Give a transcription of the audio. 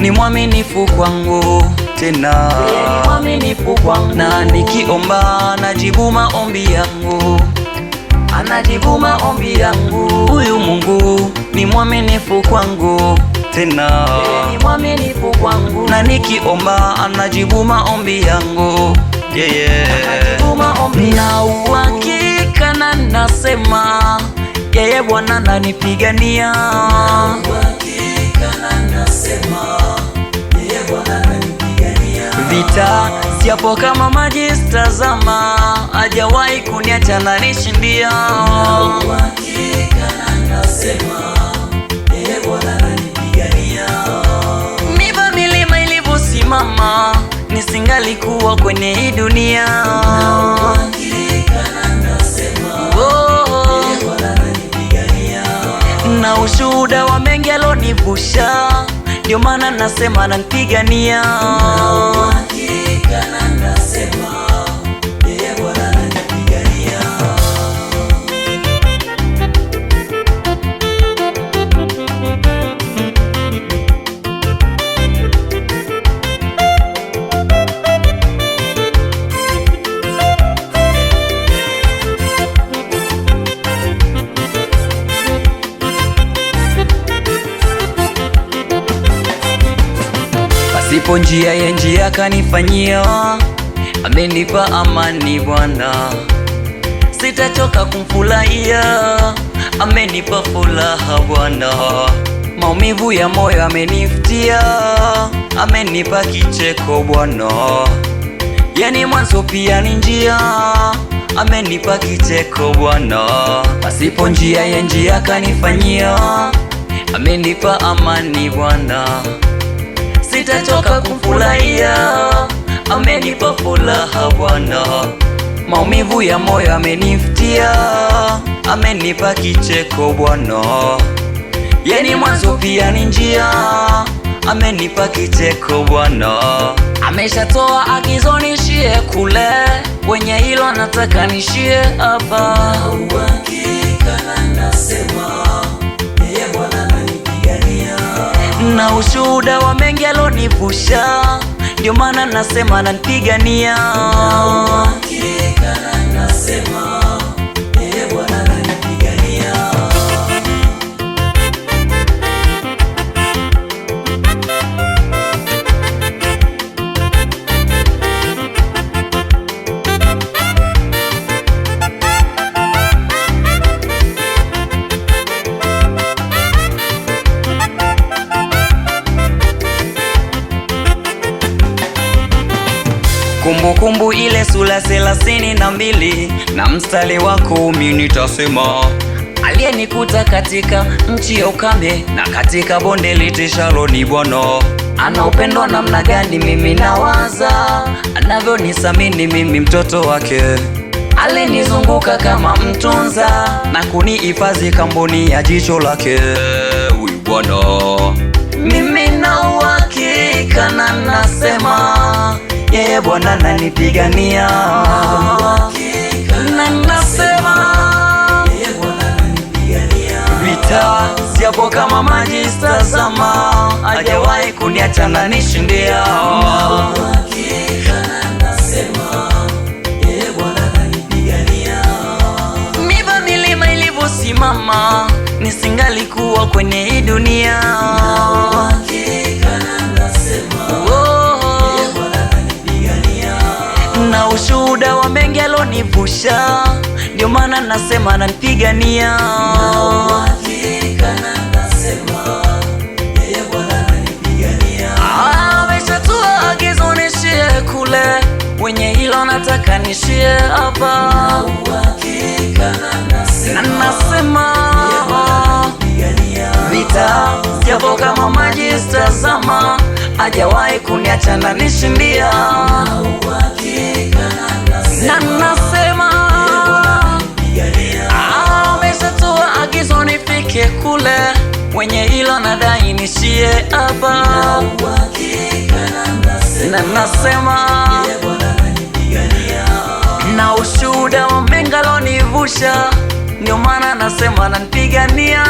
ni mwaminifu kwangu tena, ni mwaminifu kwangu, na nikiomba anajibu maombi yangu, anajibu maombi yangu. Huyu Mungu ni mwaminifu kwangu tena, ni mwaminifu kwangu, na nikiomba anajibu maombi yangu, anajibu maombi. Na uhakika na nasema yeye Bwana ananipigania, vita siapo kama maji sitazama, hajawahi kuniacha na nishindia. Miba milima ilivyosimama, nisingalikuwa kwenye hii dunia. Na ushuhuda wa mengi alonivusha, ndio maana nasema ananipigania. Pasipo njia ya njia kanifanyia, amenipa amani Bwana, sitachoka kumfurahia, amenipa furaha Bwana. Maumivu ya moyo amenifutia, amenipa kicheko Bwana. Yani mwanzo pia ni njia, amenipa kicheko Bwana. Pasipo njia ya njia kanifanyia, amenipa amani Bwana, sitachoka kumfurahia, amenipa furaha Bwana. Maumivu ya moyo amenifutia, amenipa kicheko Bwana. Yani mwanzo pia ni njia, amenipa kicheko Bwana. Ameshatoa agizo nishie kule, wenye hilo nataka nishie hapa. Na ushuhuda wa mengi alonivusha, ndio maana nasema ananipigania. Kumbukumbu ile sura 32 na mstari wa 10 nitasema, aliyenikuta katika nchi ya ukame na katika bonde litishalo ni Bwana. Ana upendo namna gani mimi nawaza, anavyonisamini mimi mtoto wake. Alinizunguka kama mtunza na kunihifadhi kamboni ya jicho lake. Huyu Bwana mimi na uhakika na nasema yeye Bwana ananipigania, na nasema vita siapo kama maji sitazama, hajawahi kuniacha na nishindia. Miba milima ilivyosimama, nisingalikuwa kwenye hii dunia. Na ushuhuda wa mengi alonivusha, ndio maana nasema ananipigania. Ameshatoa agizo nishie kule, wenye hilo nataka nishie hapa. Na nasema vita siapo kama maji sitazama, hajawahi kuniacha na nishindia. Na nasema ameshatoa agizo nifike kule, wenye hilo nadai nishie hapa. Na nasema na ushuhuda wa mengi alonivusha, ndio maana nasema ananipigania.